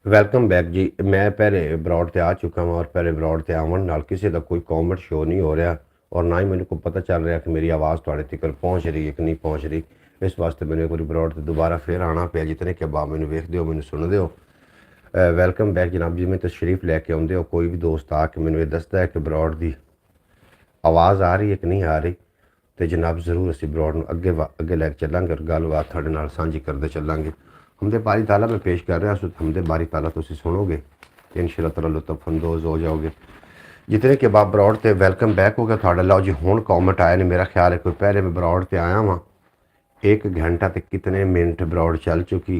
Welcome back ਜੀ। ਮੈਂ ਪਹਿਲੇ ਬਰੋਡ ਤੇ ਆ ਚੁੱਕਾ ਹਾਂ ਔਰ ਪਹਿਲੇ ਬਰੋਡ ਤੇ ਆਉਣ ਨਾਲ ਕਿਸੇ ਦਾ ਕੋਈ ਕਮੈਂਟ ਸ਼ੋ ਨਹੀਂ ਹੋ ਰਿਹਾ ਔਰ ਨਾ ਹੀ ਮੈਨੂੰ ਕੋਈ ਪਤਾ ਚੱਲ ਰਿਹਾ ਕਿ ਮੇਰੀ ਆਵਾਜ਼ ਤੁਹਾਡੇ ਤੱਕ ਪਹੁੰਚ ਰਹੀ ਹੈ ਕਿ ਨਹੀਂ ਪਹੁੰਚ ਰਹੀ। ਇਸ ਵਾਸਤੇ ਮੈਨੂੰ ਇੱਕ ਵਾਰੀ ਬਰੋਡ ਤੇ ਦੁਬਾਰਾ ਫਿਰ ਆਉਣਾ ਪਿਆ। ਜਿਤਨੇ ਕਿ ਬਾਅਦ ਮੈਨੂੰ ਵੇਖਦੇ ਹੋ, ਮੈਨੂੰ ਸੁਣਦੇ ਹੋ। ਵੈਲਕਮ ਬੈਕ ਜਨਾਬ ਜੀ। ਮੈਂ ਤਸ਼ਰੀਫ ਲੈ ਕੇ ਆਉਂਦੇ ਹੋ, ਕੋਈ ਵੀ ਦੋਸਤ ਆ ਕੇ ਮੈਨੂੰ ਇਹ ਦੱਸਦਾ ਹੈ ਕਿ ਬਰੋਡ ਦੀ ਆਵਾਜ਼ ਆ ਰਹੀ ਹੈ ਕਿ ਨਹੀਂ ਆ ਰਹੀ, तो जनाब ज़रूर असी ब्रॉड में अगे लैके चलांगे और गलबात थोड़े नाल सांझी करते चलांगे। हमदे बारी ताला मैं पेश कर रहा उस हमदे बारी ताला तुसी सुनोगे तो इंशाअल्लाह ताला लुत्फ अंदोज़ हो जाओगे। जितने के बाद ब्रॉड ते वेलकम बैक हो गया थोड़ा। लो जी हुण कॉमेंट आए ने, मेरा ख्याल है कोई पहले मैं ब्रॉड ते आया वहाँ 1 घंटा तो कितने मिनट ब्रॉड चल चुकी,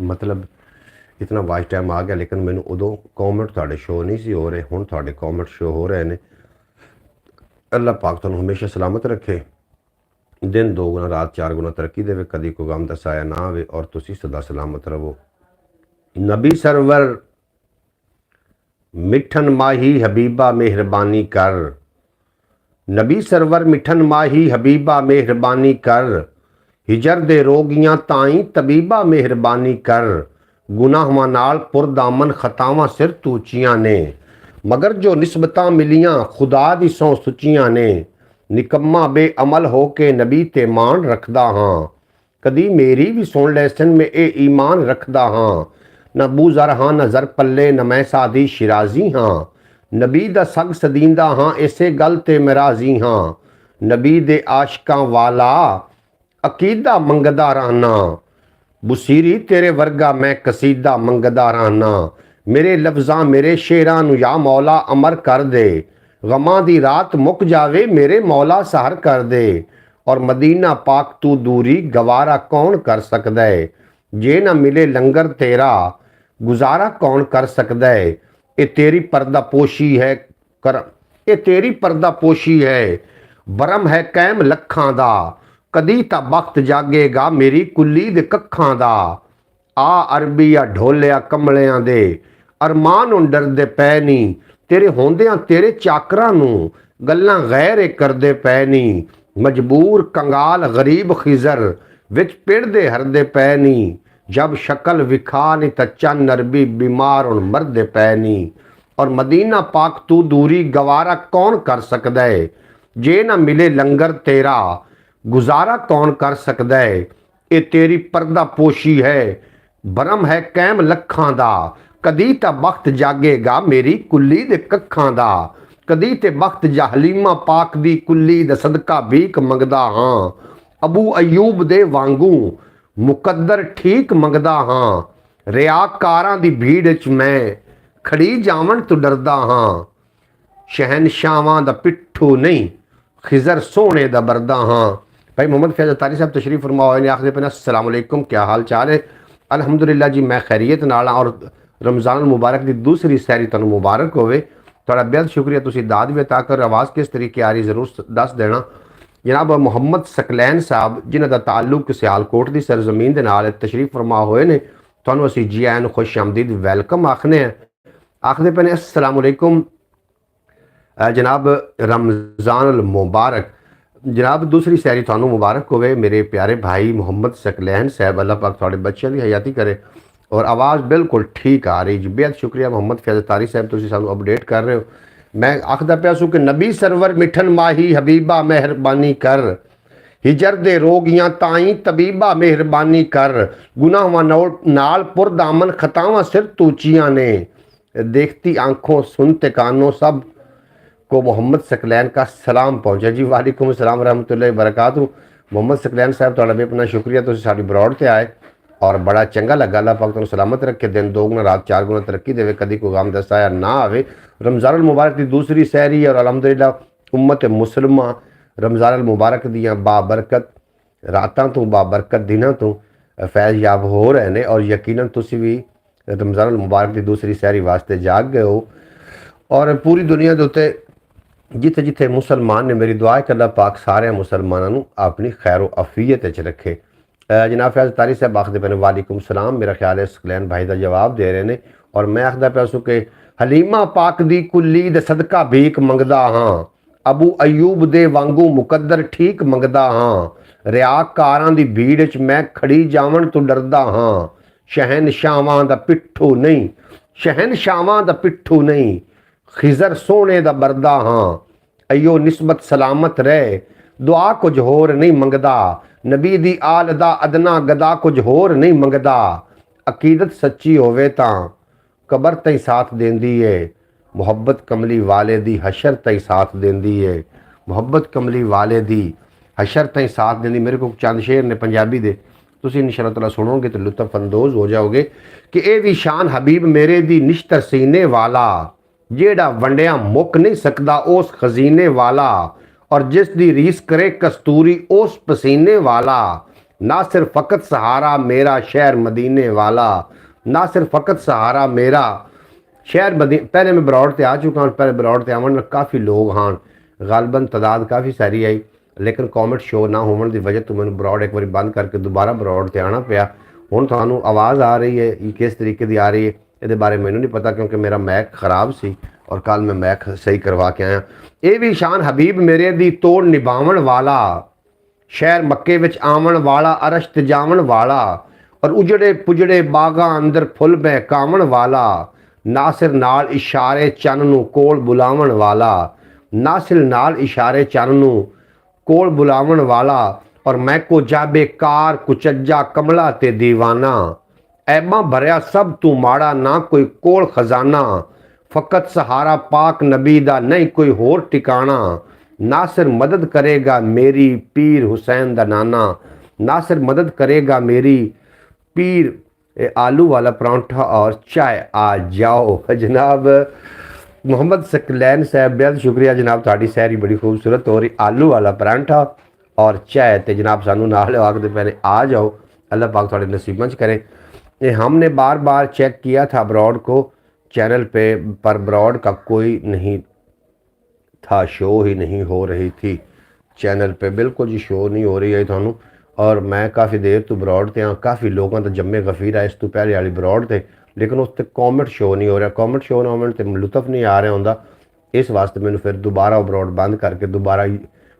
मतलब इतना वाच टाइम आ गया, लेकिन मैनू उदों कॉमेंट थोड़े शो नहीं सी हो रहे। हुण थोड़े कॉमेंट शो हो रहे हैं। अल्लाह पाक तुहानू हमेशा सलामत रखे, दिन 2 गुना रात 4 गुना तरक्की देवे, कदी कोई गम दा साया ना आवे और तुसी सदा सलामत रहो। नबी सरवर मिठन माही हबीबा मेहरबानी कर, नबी सरवर मिठन माही हबीबा मेहरबानी कर, हिजर दे रोगियां ताई तबीबा मेहरबानी कर, गुनाहां नाल पुरदामन खतावां सिर तूचियां ने, मगर जो निस्बतां मिलियां खुदा दी सौ सुचियां ने, निकम्मा बेअमल हो के नबी ते मान रखदा हाँ, कदी मेरी भी सुन लैसन में ए ईमान रखदा हाँ, न बूजर हाँ न जर पल्ले न मैं सादी शिराजी हाँ, नबी दा सग सदींदा हाँ इसे गल ते मराजी हाँ, नबी दे आशकां वाला अकीदा मंगदा रहना, बुसीरी तेरे वर्गा मैं कसीदा मंगदा रहना, मेरे लफ्ज़ां मेरे शेरां नू या मौला अमर कर दे, गमां दी रात मुक जावे मेरे मौला सहर कर दे, और मदीना पाक तू दूरी गवारा कौन कर सकदा है, जे ना मिले लंगर तेरा गुजारा कौन कर सकदा है, ये तेरी पर्दा पोशी है कर, ये तेरी पर्दा पोशी है बरम है कैम लखां दा, कदी ता वक्त जागेगा मेरी कुल्ली दे कखां दा, आ अरबी या ढोलिया कमलियां दे अरमान हुण डरदे पै नी, तेरे होंदियां तेरे चाकरां नू गल्लां गैर करदे पै नी, मजबूर कंगाल गरीब खिजर विच पिड़दे हरदे पै नी, जब शक्ल विखा नी तां चन्न अरबी बीमार हुण मरदे पै नी, और मदीना पाक तू दूरी गवारा कौन कर सकदा है, जे ना मिले लंगर तेरा गुजारा कौन कर सकदा है, ये तेरी पर्दा पोशी है बरम है कैम लखां दा, कदी ता वक्त जागेगा मेरी कुल्ली दे कखां दा, कदी ते वक्त जा हलीमा पाक दी कुल्ली दा सदका भीख मंगदा हाँ, अबू अयूब दे वांगू मुकद्दर ठीक मंगदा हाँ, रियाकारां दी भीड़ च मैं खड़ी जावन तो डरदा हाँ, शहनशावां दा पिट्ठू नहीं खिजर सोने दा बरदा हाँ। भाई मोहम्मद फैज़ अतारी साहब तशरीफ फरमा हुए ने, आखिर पे अस्सलाम वालेकुम, क्या हाल चाल है? अलहमदुलिल्लाह जी मैं खैरियत नाल और रमज़ान मुबारक की दूसरी सैरी तुहानू मुबारक होवे। थोड़ा बेहद शुक्रिया, तुसी दाद भी अता कर। आवाज़ किस तरीके आ रही जरूर दस देना। जनाब मुहम्मद सकलैन साहब जिन्हां दा ताल्लुक सियालकोट की सरजमीन के नाल तशरीफ फरमा हुए ने, तुहानू असी जी आयां नू खुश आमदीद वैलकम आखने हैं। आखदे पे ने अस्सलाम वालेकुम जनाब, रमज़ान मुबारक। जनाब दूसरी सैरी थानू मुबारक होवे मेरे प्यारे भाई मुहम्मद सकलैन साहब, अल्लाह पाक थोड़े बच्चों की हयाती करे और आवाज़ बिल्कुल ठीक आ रही जी। बेहद शुक्रिया मुहम्मद फैज़ तारी साहब, तुसीं सानू अपडेट कर रहे हो। मैं आखदा पिया सू कि नबी सरवर मिठन माही हबीबा मेहरबानी कर, हिजर दे रोगियां ताई तबीबा मेहरबानी कर, गुनाहां नाल पुरदामन खतावां सिर तूचियां ने, देखती आंखों सुनते कानों सब को मोहम्मद सकलैन का सलाम पहुँचा जी। वालेकुम सलाम रहमतुल्लाहि बरकातहू। मोहम्मद सकलैन साहब तुहाडा भी अपना शुक्रिया, तुसीं साडी ब्रॉड ते आए और बड़ा चंगा लगा। अल्लाह पाक तुहानू सलामत रखे, दिन 2 गुना रात 4 गुना तरक्की देवे, कदी कोई गम दा साया ना आवे। रमज़ान मुबारक की दूसरी सैरी और अलहमदुलिल्लाह उम्मत मुसलमा रमज़ान मुबारक दियां बाबरकत रातां तो बाबरकत दिनां तो फैज़ याब हो रहे हैं और यकीनन तुसीं भी रमज़ान मुबारक की दूसरी सैरी वास्ते जाग गए हो। और पूरी दुनिया के उत्ते जिथे जिथे मुसलमान ने, मेरी दुआ है कि अल्लाह पाक सारे मुसलमानों अपनी खैर अफीयत रखे। जनाब फैज़ तारी साहब आखदे पे वालेकुम सलाम, मेरा ख्याल है सकलैन भाई का जवाब दे रहे हैं और मैं आखदा पिया सू कि हलीमा पाक दी कुल्ली दे सदका भीख मंगदा हाँ, अबू अयूब दे वांगू मुकद्दर ठीक मंगदा हाँ, रियाकारां दी भीड़ च मैं खड़ी जावन तो डरदा हाँ, शहनशावां दा पिट्ठू नहीं, शहनशावां दा पिट्ठू नहीं, खिजर सोने दा बरदा हाँ, अयो निस्बत सलामत रहे, दुआ कुछ होर नहीं मंगदा, नबी दी आल दा अदना गदा कुछ होर नहीं मंगदा, अकीदत सच्ची होवे तां कबर तई साथ देंदी है, मुहब्बत कमली वाले दी हशर तई साथ देंदी है, मुहब्बत कमली वाले दी हशर तई साथ देंदी। मेरे को चंद शेर ने पंजाबी दे, तुसीं इंशाअल्लाह ताला सुनोगे तो लुत्फ अंदोज हो जाओगे कि ये भी शान हबीब मेरे दी निश्तर सीने वाला, जेड़ा वंडिया मुक नहीं सकदा उस खजीने वाला, और जिस दी रीस करे कस्तूरी उस पसीने वाला, ना सिर्फ फ़कत सहारा मेरा शहर मदीने वाला, ना सिर्फ फ़कत सहारा मेरा शहर मदीने। पहले मैं बरौड़ ते आ चुका हूँ, पहले बरौड़ ते आवन काफ़ी लोग हाँ, गालबन तादाद काफ़ी सारी आई, लेकिन कॉमेंट शो ना होने की वजह तो मैंने बरौड़ एक बार बंद करके दोबारा बरौड़ ते आना पिया। हुण तुहानूं आवाज़ आ रही है, ये किस तरीके की आ रही है ये बारे मैनूं नहीं पता, क्योंकि मेरा मैक खराब सी और कल मैं मैक सही करवा के आया। ये भी शान हबीब मेरे दी तोड़ निभावन वाला, शहर मक्के विच आवन वाला, अरश ते जावन वाला, और उजड़े पुजड़े बागां अंदर फुल बहकावन वाला, नासिर नाल इशारे चन नूं कोल बुलावन वाला, नासिर नाल इशारे चन नूं कोल बुलावन वाला, और मैं को जाबे कार कुचज्जा कमला ते दीवाना, ऐबा भरिया सब तू माड़ा ना कोई कोल खजाना, फ़कत सहारा पाक नबी दा नहीं कोई होर टिकाना, नासिर मदद करेगा मेरी पीर हुसैन दा नाना, नासिर मदद करेगा मेरी पीर। आलू वाला परांठा और चाय आ जाओ जनाब मोहम्मद सकलैन साहब, बेहद शुक्रिया जनाब, थाड़ी सैरी बड़ी खूबसूरत हो रही। आलू वाला परांठा और चाय ते जनाब सानू नाल आखदे पहले आ जाओ, अल्लाह पाक थोड़े नसीबों च करे। ये हमने बार बार चेक किया था ब्रॉड को चैनल पे, पर ब्रॉड का कोई नहीं था, शो ही नहीं हो रही थी चैनल पे, बिल्कुल जी शो नहीं हो रही है थानू। और मैं काफ़ी देर तो ब्रॉड ते काफ़ी लोगों तो जम्मे गफीर है इस तो पहले वाली ब्रॉड ते, लेकिन उस पर कॉमेंट शो नहीं हो रहा, कॉमेंट शो ना होने तो लुत्फ नहीं आ रहा होंदा, इस वास्ते मैंने फिर दोबारा ब्रॉड बंद करके दोबारा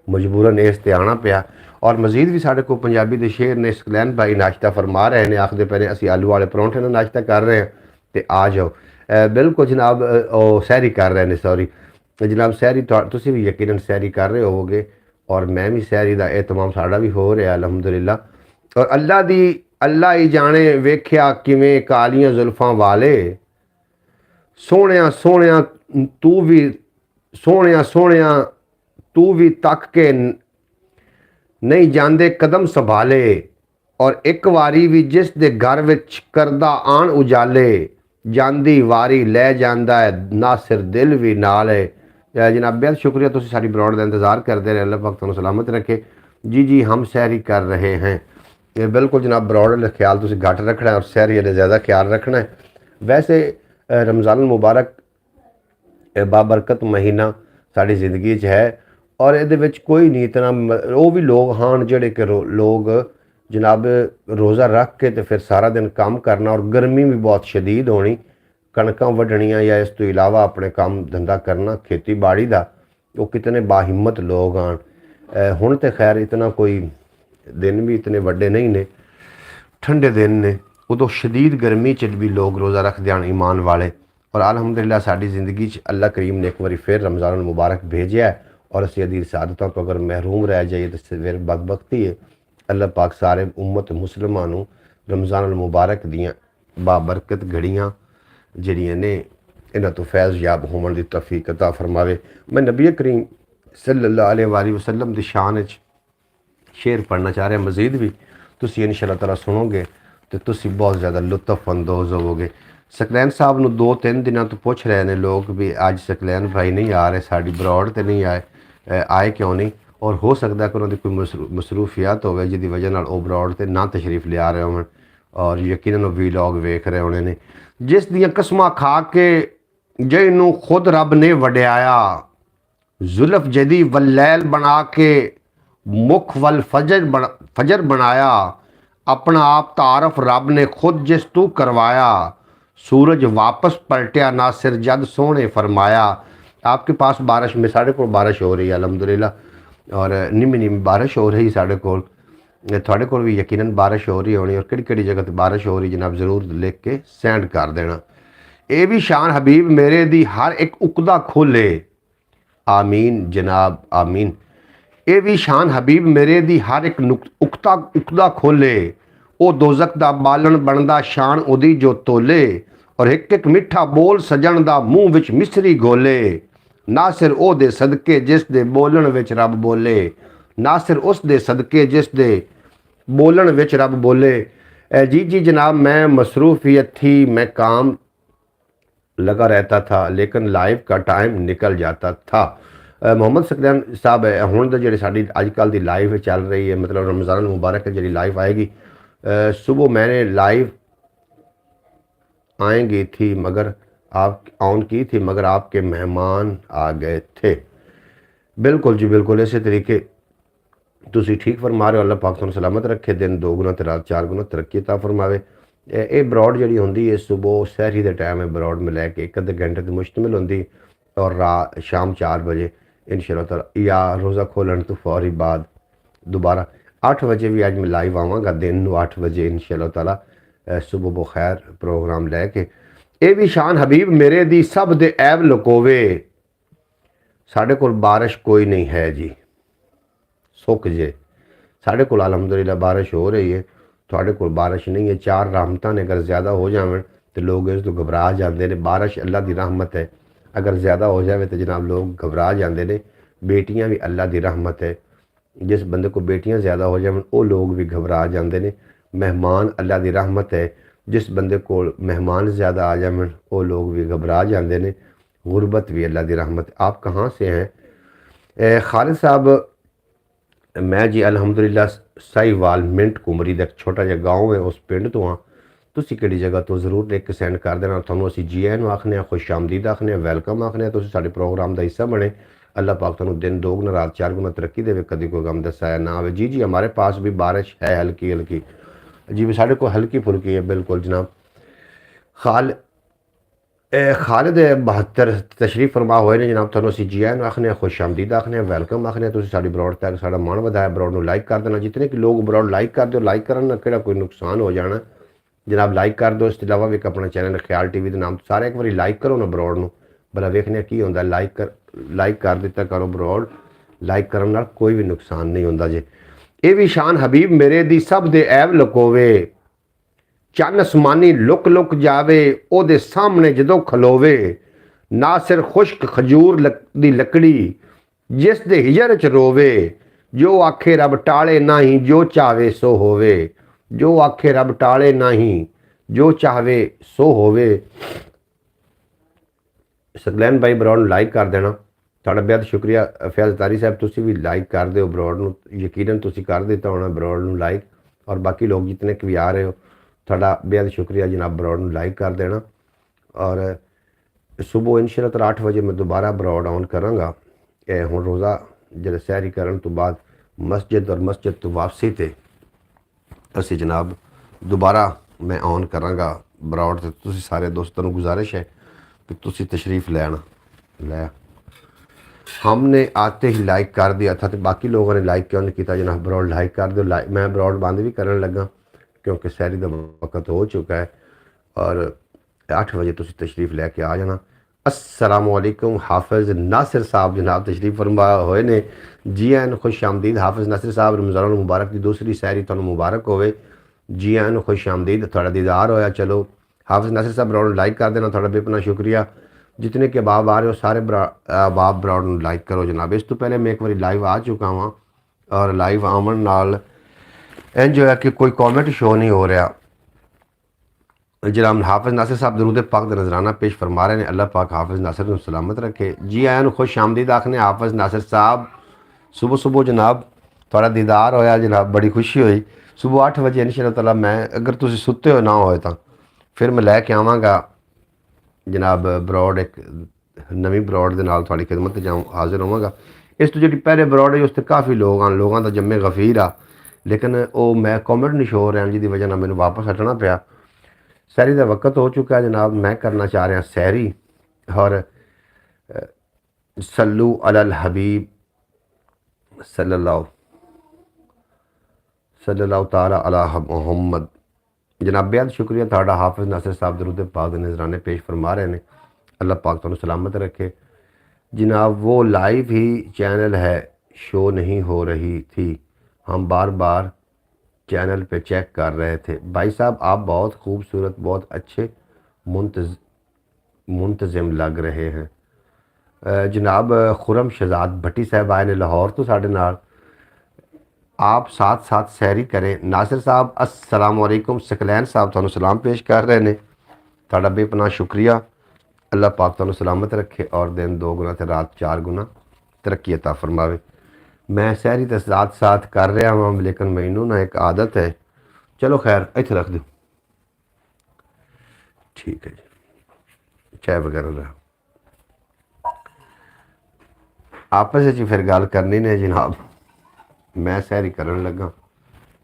मजबूरन इस ते आना पिया। और मजीद भी साढ़े को पंजाबी के शेर ने सकलैन भाई नाश्ता फरमा रहे हैं, आखते पे असी आलू वाले परौंठे ने नाश्ता कर रहे हैं तो आ जाओ। बिल्कुल जनाब सैरी कर रहे हैं, सॉरी जनाब सैरी तुसी भी यकीनन सैरी कर रहे होवोगे, और मैं भी सैरी का एहतमाम साड़ा भी हो रहा अलहमदुलिल्लाह। और अल्लाह ही जाने वेख्या किवें कालियां जुल्फां वाले, सोहणिया सोहणिया तू भी सोहणिया सोहणिया तू भी तक के नहीं जांदे कदम संभाले, और एक वारी भी जिस दे घर विच करदा आन उजाले, जांदी वारी लै जांदा है नासिर दिल भी नाल है। जनाब बेहद शुक्रिया, तुसीं साडी ब्रॉड का इंतज़ार करते रहे, अल्लाह पाक तुहानूं सलामत रखे। जी हम सैरी कर रहे हैं, ये बिल्कुल जनाब ब्रॉड का ख्याल तुसीं घट रखना है और सैरी वाले ज़्यादा ख्याल रखना है। वैसे रमज़ान मुबारक बाबरकत महीना साड़ी जिंदगी है, और ये कोई नहीं इतना वो भी लोग हाँ जोड़े कि लोग जनाब रोज़ा रख के तो फिर सारा दिन काम करना, और गर्मी भी बहुत शदीद होनी, कणकां वड्ढणियां या इस तो इलावा अपने काम धंधा करना खेती बाड़ी का, वो कितने बाहिम्मत लोग आन। हुण तो खैर इतना कोई दिन भी इतने वड्डे नहीं ने, ठंडे दिन ने, उदों शदीद गर्मी च भी लोग रोज़ा रखते हैं ईमान वाले। और अलहमदुलिल्लाह साड़ी ज़िंदगी अल्लाह करीम ने एक बार फिर रमज़ान मुबारक भेजा है, और असी अदी सादतों तो अगर महरूम रह जाइए तो फिर बदबख्ती है। अल्लाह पाक सारे उम्मत मुसलमानों रमज़ान मुबारक दियाँ बाबरकत घड़ियाँ जड़ियाँ ने इन्हां तो फैज़ याब होने की तौफीक अता फरमावे। मैं नबी करीम सल्लल्लाहु अलैहि वसल्लम की शान शेर पढ़ना चाह रहा मज़ीद भी, तुसीं इंशाअल्लाह ताला सुनोगे तो तुसीं बहुत ज़्यादा लुत्फ अंदोज़ होवोगे। सकलैन साहब नूं 2-3 दिनों तो पूछ रहे हैं लोग भी अज सकलैन भाई नहीं आ रहे, साड़ी ब्रॉड तो नहीं आए क्यों नहीं, और हो सकता है कि उन्होंने कोई मसरूफियात हो जिसकी वजह नाल वो ब्रॉड ते ना तशरीफ लिया रहे होण, और यकीनन वो वीलॉग वेख रहे होने ने, जिस दियां कसमां खा के जिन्हों खुद रब ने वड्याया, जुल्फ जदी वलैल बना के मुख वल फजर बनाया, अपना आप तारफ रब ने खुद जिस तू करवाया, सूरज वापस पलटिया नासिर जद सोने फरमाया। आपके पास बारिश में साढ़े को बारिश हो रही है अल्हम्दुलिल्लाह, और निमी निमी बारिश हो रही साढ़े को, थोड़े को भी यकीनन बारिश हो रही होनी और किहड़ी जगह ते बारिश हो रही जनाब ज़रूर लिख के सेंड कर देना। ये भी शान हबीब मेरे दी हर एक उकदा खोले, आमीन जनाब आमीन। ये भी शान हबीब मेरे दी हर एक उकदा खोले, ओ दोजक दा बालन बनदा शान उदी जो तोले, और एक एक मिठा बोल सजन दा मूँह विच मिसरी घोले, ना सिर ओ दे सदके जिस दे बोलन विच रब बोले, ना सिर उस दे सदके जिस दे बोलन विच रब बोले। जी जी जनाब, मैं मसरूफियत थी, मैं काम लगा रहता था, लेकिन लाइव का टाइम निकल जाता था। मोहम्मद सकलैन साहब हुण दी जिहड़ी साडी अजकल दी लाइव चल रही है, मतलब रमज़ान मुबारक जिहड़ी लाइव आएगी, सुबह मैंने लाइव आएंगी थी मगर आप ऑन की थी मगर आपके मेहमान आ गए थे। बिल्कुल जी बिल्कुल, इस तरीके तुसी ठीक फरमा रहे हो। अल्लाह पाक तुहानू सलामत रखे, दिन 2 गुना ते रात 4 गुना तरक्की अता फरमावे। ये ब्रॉड जी होंगी है सुबह सहरी के टाइम है, ब्रॉड में लैके एक अद्धे घंटे की मुश्तमिल होंगी, और रात शाम 4 बजे इंशाअल्लाह ताला, या रोज़ा खोलन तो फौरी बाद दोबारा 8 बजे भी अज मैं लाइव आवागा, दिन 8 बजे इंशाअल्लाह ताला सुबह बखैर प्रोग्राम लैके। ये भी शान हबीब मेरे दी सब दे ऐब लुकोवे, साढ़े कोल बारिश कोई नहीं है जी, सुख जे साढ़े कोल अलहमदुलिल्लाह बारिश हो रही है, थोड़े कोल बारिश नहीं है। 4 रहमतां ने अगर ज़्यादा हो जाए तो लोग इस तो घबरा जाते हैं। बारिश अल्लाह की रहमत है, अगर ज़्यादा हो जाए तो जनाब लोग घबरा जाते हैं। बेटियां भी अल्लाह की रहमत है, जिस बंदे को बेटियां ज़्यादा हो जाए वो लोग भी घबरा जाते हैं। मेहमान अल्लाह की रहमत है, जिस बंदे को मेहमान ज़्यादा आ जाए वो लोग भी घबरा जाते हैं। गुरबत भी अल्लाह की रहमत है। आप कहाँ से हैं खालिद साहब? मैं जी अलहमदुलिल्लाह साहिवाल मिंट कुमरी का एक छोटा जहा गाँव है, उस पिंड तो हाँ। तुसी किहड़ी जगह तो ज़रूर लिख के सेंड कर देना। तुहानू असीं जी आए नूं आखने, खुश आमदीद आखने, वैलकम आखने। तुसीं साडे प्रोग्राम का हिस्सा बने। अल्लाह पाक तुहानू दिन 2 गुना रात 4 गुना तरक्की देवे, कभी कोई गम दसाया ना आवे। जी जी, हमारे पास भी बारिश है हल्की हल्की जी, भी साढ़े को हल्की फुल्की है बिल्कुल जनाब। खालिद 72 तशरीफ फरमा हुए ने जनाब, तुहानू असीं जी आए नूं आखने, खुश आमदीद आखने, वैलकम आखने। तुसीं साडी ब्रॉड तक साडा मान वधाया, ब्रॉड नूं लाइक कर देना। जितने कि लोग ब्रॉड लाइक कर दो, लाइक करन ना किहड़ा कोई नुकसान हो जाना जनाब, लाइक कर दो। इस तो इलावा भी एक अपना चैनल ख्याल टीवी के नाम सारे एक बार लाइक करो ना ब्रॉड नूं, भला वेखने की होंदा। लाइक कर दिता करो ब्रॉड, लाइक करन नाल कोई भी नुकसान नहीं होंदा जे। ये भी शान हबीब मेरे दी सब दे ऐब लुकोवे, चन असमानी लुक लुक जावे ओदे सामने जदों खलोवे, ना सिर खुश्क खजूर दी लकड़ी जिस दे हिजर च रोवे, जो आखे रब टाले नाही जो चावे सो होवे, जो आखे रब टाले नाही जो चाहे सो होवे। सकलैन भाई ब्रॉड लाइक कर देना, थोड़ा बेहद शुक्रिया। फैज़ तारी साहब तुसी भी लाइक कर दो ब्रॉड नूं, यकीनन तुसी कर दिता होना ब्रॉड नूं लाइक, और बाकी लोग जितने भी आ रहे हो थोड़ा बेहद शुक्रिया जनाब, ब्रॉड नूं लाइक कर देना। और सुबह इंशाअल्लाह ताला 8 बजे मैं दोबारा ब्रॉड ऑन करांगा। हुण रोज़ा जब सैरी करन तो बाद मस्जिद और मस्जिद तो वापसी ते असी जनाब दोबारा मैं ऑन करांगा ब्रॉड। ते तुसी सारे दोस्तों को गुजारिश है कि तुसी तशरीफ़ ले आना। ले हमने आते ही लाइक कर दिया था, तो बाकी लोगों ने लाइक क्यों नहीं किया जनाब? ब्रॉड लाइक कर दो। मैं ब्रॉड बंद भी करने लगा क्योंकि सैरी का वक्त हो चुका है, और 8 बजे तुसी तशरीफ़ लैके आ जाना। अस्सलामुअलैकुम। हाफिज़ नासिर साहब जनाब तशरीफ़ फरमा होए ने, जी आन खुश आमदीद। हाफिज़ नासिर साहब रमज़ान मुबारक की दूसरी सैरी तुहानू मुबारक होवे। जी आन खुश आमदीद, थोड़ा दीदार होया। चलो हाफिज़ नासिर साहब ब्रॉड लाइक कर देना, थोड़ा बेपना शुक्रिया। जितने के अहबाब आ रहे हो सारे अहबाब ब्रॉड लाइक करो जनाब। इस तो पहले मैं एक बार लाइव आ चुका वहाँ, और लाइव आवन नाल इंज होया कि कोई कॉमेंट शो नहीं हो रहा। जनाब हाफिज़ नासिर साहब दरूद पाक का नजराना पेश फरमा रहे हैं। अल्लाह पाक हाफिज़ नासिर को सलामत रखे। जी आया नूं खुश आमदीद आखने हाफिज़ नासिर साहब। सुबह सुबह जनाब थोड़ा दीदार होया जनाब, बड़ी खुशी हुई। सुबह 8 बजे इंशाअल्लाह ताला मैं, अगर तुम सुते हो ना होए तो फिर मैं लैके आवांगा जनाब ब्रॉड, एक नवी ब्रॉड के नाल थोड़ी खिदमत जाऊँ हाजिर होवांगा। इस तो जी पहले ब्रॉड है उस पर काफ़ी लोगों का जम्मे गफीर आ, लेकिन वो मैं कॉमेंट नहीं शो हो रहा जिसकी वजह मैंने वापस हटना पाया। सैरी का वक्त हो चुका है जनाब, मैं करना चाह रहा सैरी। और सल्लू अलल हबीब सल्लल्लाहु ताला अला मुहम्मद। जनाब बेहद शुक्रिया ਤੁਹਾਡਾ हाफिज नासिर साहब दरूद पाक के नजराने पेश फरमा रहे हैं। अल्लाह पाक ਤੁਹਾਨੂੰ सलामत रखे। जनाब वो लाइव ही चैनल है, शो नहीं हो रही थी, हम बार बार चैनल पे चेक कर रहे थे। भाई साहब आप बहुत खूबसूरत, बहुत अच्छे मुंतज़िम लग रहे हैं। जनाब खुरम शहजाद भट्टी साहब आए ने लाहौर तो साढ़े नाल, आप साथ साथ सैरी करें। नासिर साहब अस्सलाम वालेकुम। सकलैन साहब थानू सलाम पेश कर रहे हैं, ਤੁਹਾਡਾ बेपनाह शुक्रिया। अल्लाह पाक ਤੁਹਾਨੂੰ सलामत रखे और दिन 2 गुना ਤੇ रात 4 गुना तरक्की अता फरमावे। मैं सैरी तो साथ साथ कर रहा वहाँ, लेकिन मैनू ना एक आदत है, चलो खैर इत्थे रख दो, ठीक है जी, चाय वगैरह रहा आपस में फिर गल करनी ने जनाब। मैं सैरी करन लगा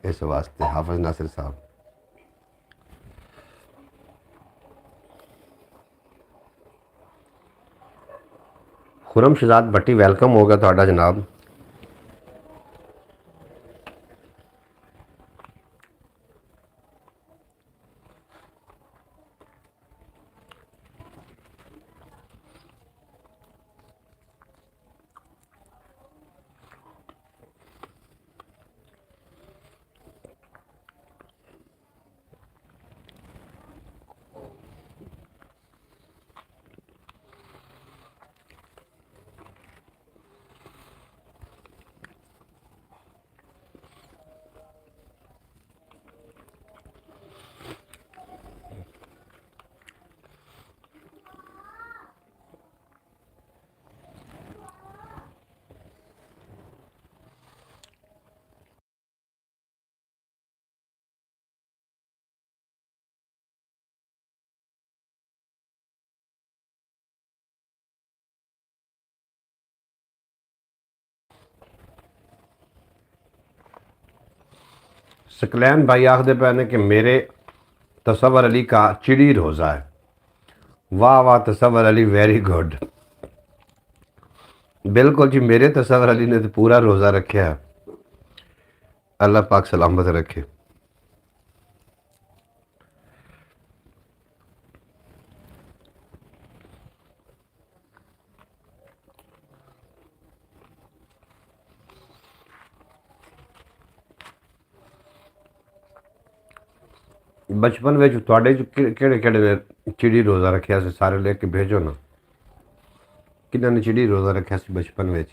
इस वास्ते। हाफिज नासिर साहब खुरम शहजाद भट्टी वेलकम होगा ਤੁਹਾਡਾ जनाब। सकलैन भाई आखते पे ने कि मेरे तसव्वुर अली का चिड़ी रोज़ा है। वाह वाह तसव्वुर अली, वेरी गुड। बिल्कुल जी, मेरे तसव्वुर अली ने तो पूरा रोज़ा रखा है। अल्लाह पाक सलामत रखे। बचपन में थोड़े केड़े केड़े चिड़ी रोज़ा रखा से सारे लेके भेजो ना, किन्हों ने चिड़ी रोज़ा रखा से बचपन में।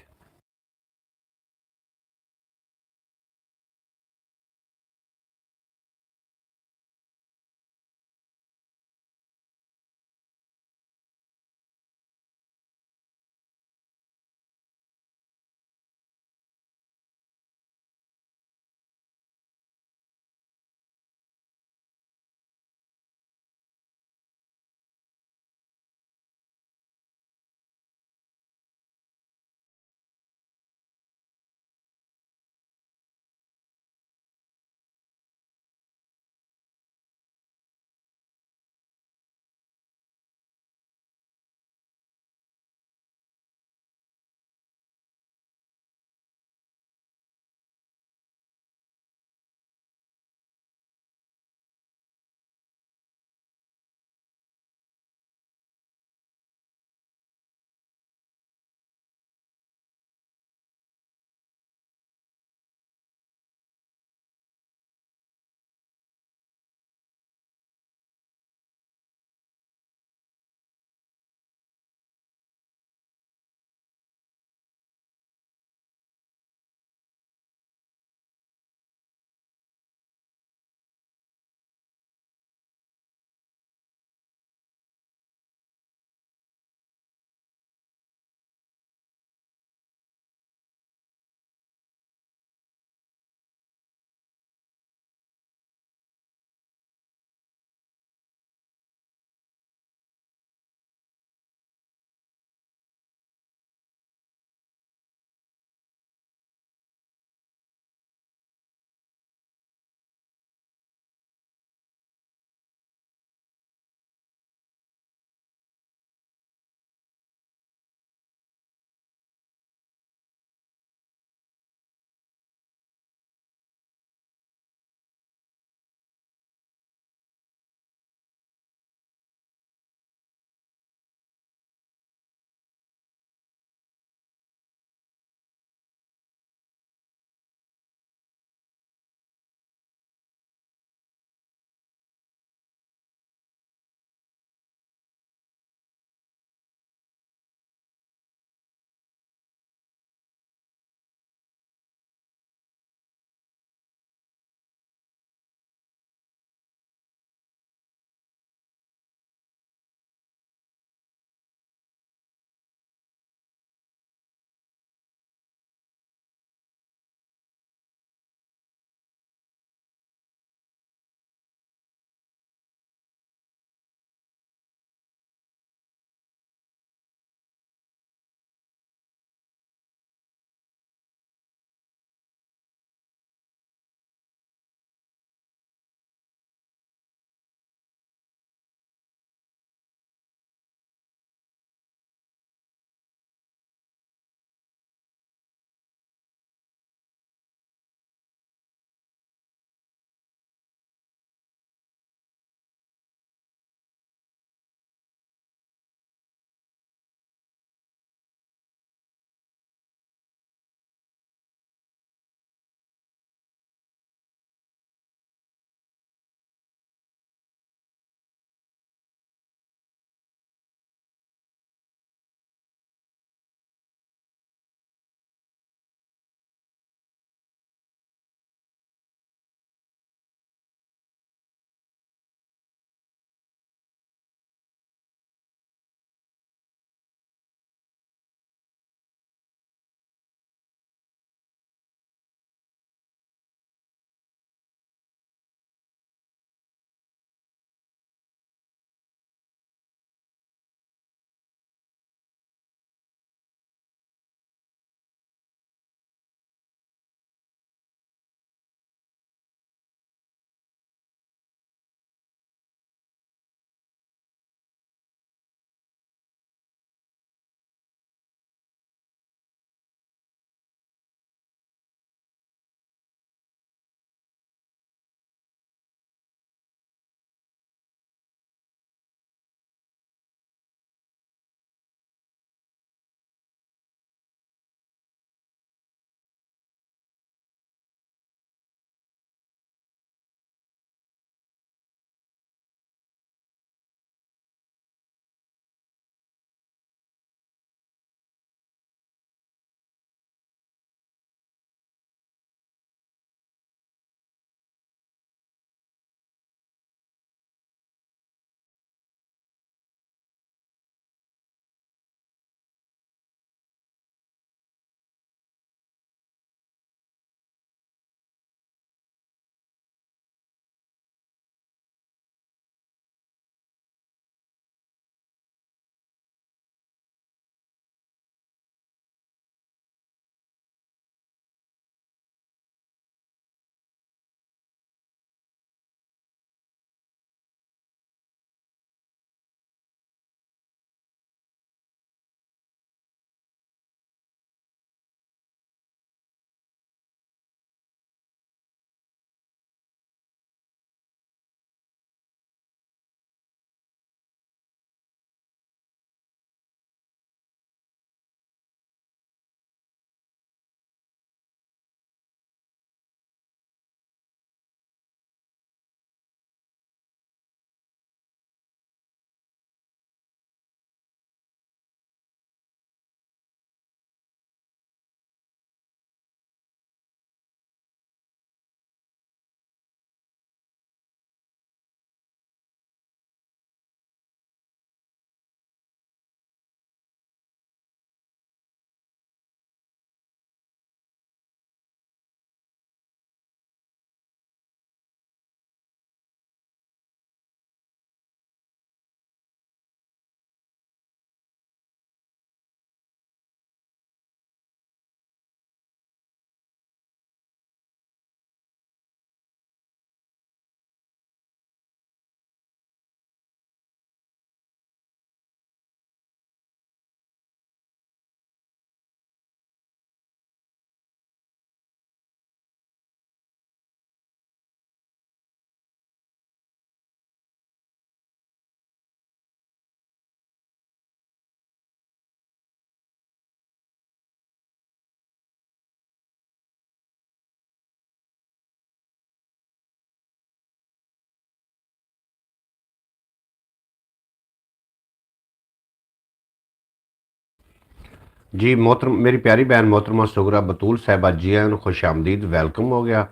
जी मोहतरम, मेरी प्यारी बहन मोहतरमा सुगरा बतूल साहिबा जी हैं, खुश आमदीद, वेलकम हो गया।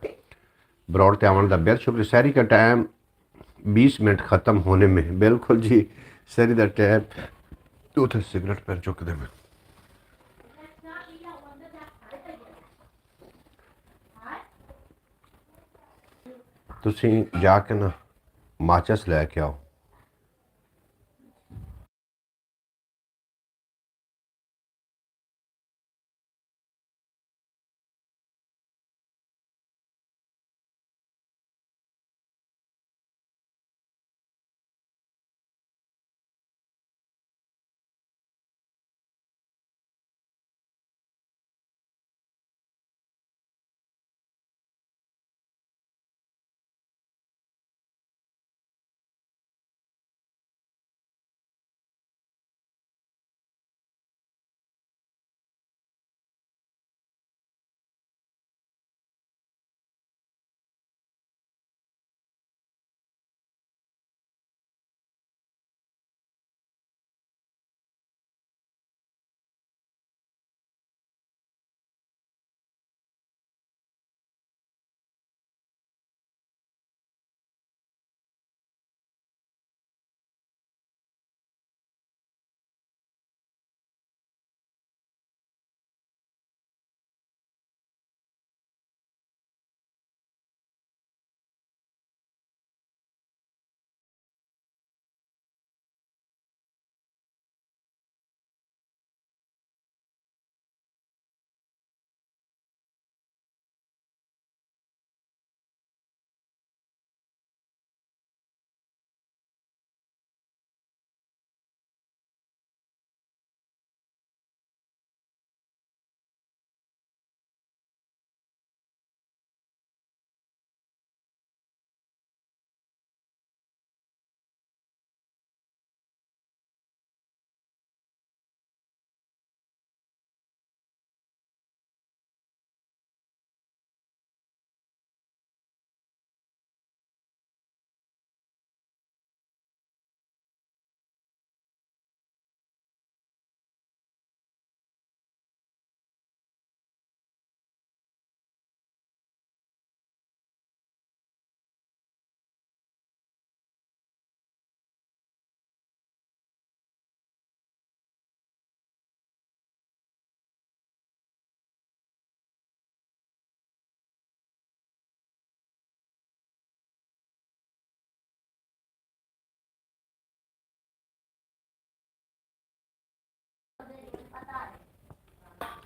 बरौड़ ते आवन का बेहद शुक्रिया। सहरी का टाइम 20 मिनट ख़त्म होने में, बिल्कुल जी। सहरी का टाइम उथे सिगरट पैर चुकते में। तुसी जाके ना माचस लैके आओ।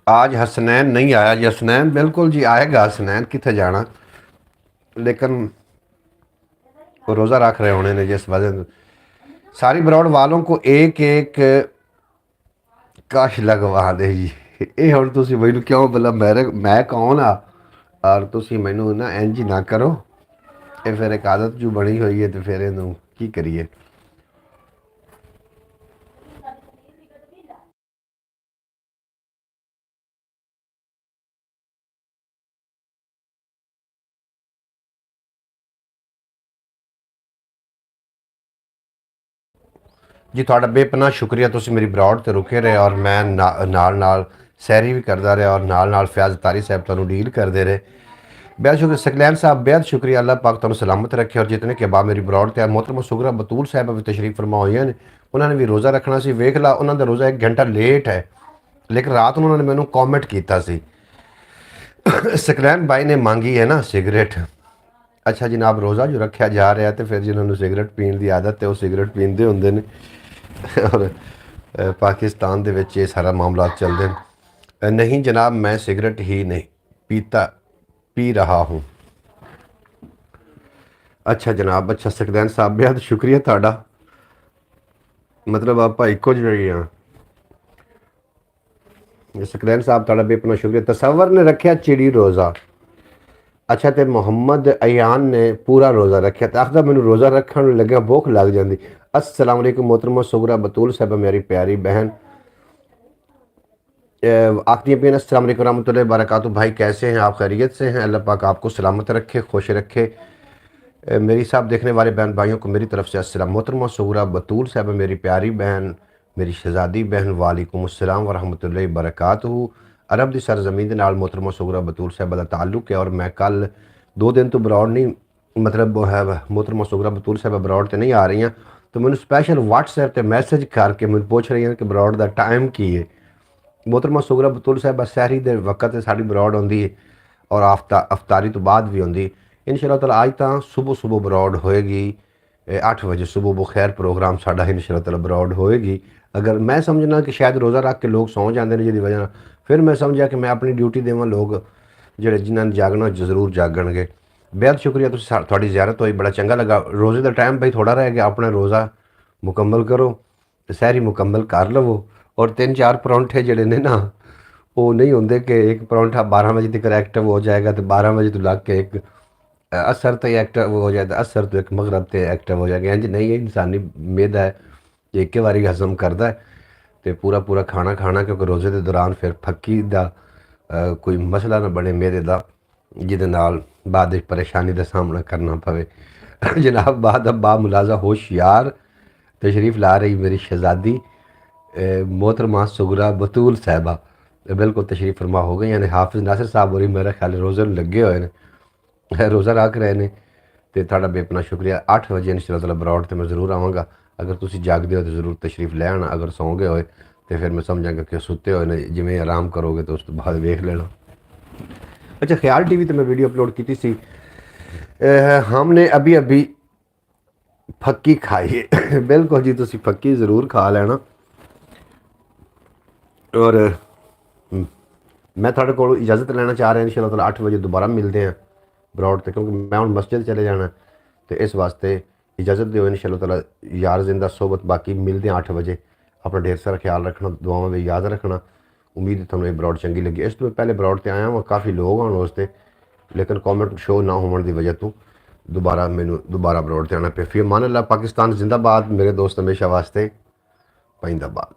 आज हसनैन नहीं आया जी। हसनैन बिल्कुल जी आएगा, हसनैन कितने जाना, लेकिन वो रोज़ा रख रहे होने ने, जिस वजह सारी बरौड़ वालों को एक एक कश लगवा दे जी। ये हम तुम मैनू क्यों बोला, मैं कौन आ, और तुम मैनू ना इंज ना करो। ये फिर एक आदत जो बनी हुई है, तो फिर इनू की करिए। जी थोड़ा बेपनाह शुक्रिया, तुम मेरी बरौड़ ते रुके रहे और मैं नाल नाल सैरी भी करता रहा और नाल नाल फयाज तारी साहब तुहानू डील करते रहे। बेहद शुक्रिया सकलैन साहब, बेहद शुक्रिया। अल्लाह पाक तुहानू सलामत रखे। और जितने के बाद मेरी बरौड़ ते मोहतरमा सुगरा बतूल साहब भी तशरीफ फरमा हुई ने, उन्होंने भी रोज़ा रखना सी। वेख ला, उन्होंने रोज़ा 1 घंटा लेट है, लेकिन रात में उन्होंने मैनू कॉमेंट किया सी। सकलैन भाई ने मांगी है ना सिगरेट। अच्छा जनाब, रोज़ा जो रखा जा रहा है, तो फिर जिन्होंने सिगरेट पीने की आदत है, वो सिगरेट पींदे होंदे ने। और पाकिस्तान दे विच ये सारा मामला चलते हैं। नहीं जनाब, मैं सिगरेट ही नहीं पीता, पी रहा हूँ। अच्छा जनाब, अच्छा सकदैन साहब, बेहद शुक्रिया ਤੁਹਾਡਾ। मतलब ਆਪਾਂ ਇੱਕੋ ਜਿਹੇ ਹਾਂ। ਸਕदैन ਸਾਹਿਬ ਤੁਹਾਡਾ ਬੇਪਨਾ ਸ਼ੁਕਰੀਆ। ਤਸਵਰ ਨੇ ਰੱਖਿਆ ਚਿੜੀ ਰੋਜ਼ਾ। अच्छा तो मुहम्मद अयान ने पूरा रोज़ा रखा, तो आखदा मैनू रोज़ा रखन लग्या भुख लग जाती। अस्सलाम वालेकुम मोहतरमा सुगरा बतूल साहबा मेरी प्यारी बहन। आखिरी पिन अस्सलाम वालेकुम रहमतुल्लाहि बरकातहू। भाई कैसे हैं आप, खैरियत से हैं? अल्लाह पाक आपको सलामत रखे, खुश रखे। मेरी साहब देखने वाले बहन भाइयों को मेरी तरफ से अस्सलाम। मोहतरमा सुगरा बतूल साहबा मेरी प्यारी बहन, मेरी शहजादी बहन वालेकुम अस्सलाम वरहमतुल्लाहि वबरकातुहू। अरब की सरजमीन के नाल मोहतरमा सुगरा बतूल साहबा का ताल्लुक है और मैं कल 2 दिन तो बरौड़ नहीं, मतलब वो है मोहतरमा सुगरा बतूल साहबा बरौड़ तो नहीं आ रही हैं, तो मैंने स्पैशल व्हाट्सएप पर मैसेज करके मैं पूछ रही हैं कि बरौड़ का टाइम की है। मोहतरमा सुगरा बतूल साहबा सहरी के वक्त साड़ी बरौड़ आती है और अफतारी तो बाद भी आती। इंशाअल्लाह ताला अज तो सुबह सुबह बरौड़ होएगी 8 वजे सुबह बखैर प्रोग्राम साडा इंशाअल्लाह ताला बरौड़ होएगी। अगर मैं समझना कि शायद रोज़ा रख के लोग सौ जाते हैं जिसकी वजह नाल, फिर मैं समझा कि मैं अपनी ड्यूटी देवां, लोग ਜਿਹੜੇ जिन्होंने जागना जरूर जागणगे। बेहद शुक्रिया, तुहाडी ज़ियारत होई, बड़ा चंगा लगा। रोज़े का टाइम भाई थोड़ा रह गया, अपना रोज़ा मुकम्मल करो, सहरी मुकम्मल कर लवो और 3-4 परौंठे जिहड़े ने ना वो नहीं होंगे कि एक परौंठा 12 बजे तक एक्टिव हो जाएगा तो 12 बजे तो लग के एक असर तो एक्टिव हो जाएगा, असर तो एक मगरब तो एक्टिव हो जाएगा। इंज नहीं है, इंसानी मेद है एक बारी हजम करता है तो पूरा पूरा खाना खाना, क्योंकि रोज़े के दौरान फिर फक्की का कोई मसला ना बने मेरे का जिहदे नाल बाद परेशानी का सामना करना पवे। जनाब बाद अब्बा मुलाजा होशियार तशरीफ़ ला रही मेरी शहजादी मोहतरमा सुगरा बतूल साहबा बिल्कुल तशरीफ़ फरमा हो गई। यानी हाफिज़ नासिर साहब और मेरा ख्याल रोज़े लगे हुए हैं, रोज़ा रख रहे हैं। तो तुहाडा बेपना शुक्रिया। 8 वजे इंशाअल्लाह बरौड़ तो मैं जरूर आवाँगा। अगर तुम जागते हो तो जरूर तशरीफ़ ले आना, अगर सौ गए होए तो फिर मैं समझांगा कि सुते हुए ने, जिमें आराम करोगे तो उस तो बाद वेख लेना। अच्छा, ख्याल टीवी तो मैं वीडियो अपलोड की थी। हमने अभी अभी फक्की खाई है। बिल्कुल जी, तुम फक्की ज़रूर खा लेना। और मैं थोड़े को इजाज़त लेना चाह रहा इंशाअल्लाह ताला 8 वजे दोबारा मिलते हैं बरौड़ से, क्योंकि मैं हूँ मस्जिद चले जाना तो इस वास्ते इजाज़त दो इंशाअल्लाह ताला। यार जिंदा सोबत बाकी मिलते हैं 8 वजे। अपना ढेर सारा ख्याल रखना, दुआओं में याद रखना। उम्मीद है तुम्हें बरौड़ चंगी लगी। इस तो पहले बरौड़ से आया वहाँ काफ़ी लोग आने उसते, लेकिन कॉमेंट शो ना होने की वजह तो दोबारा मैनू दोबारा बरौड़ से आना पे। फिर मान अल्लाह, पाकिस्तान जिंदाबाद, मेरे दोस्त हमेशा वास्ते पाइंदाबाद।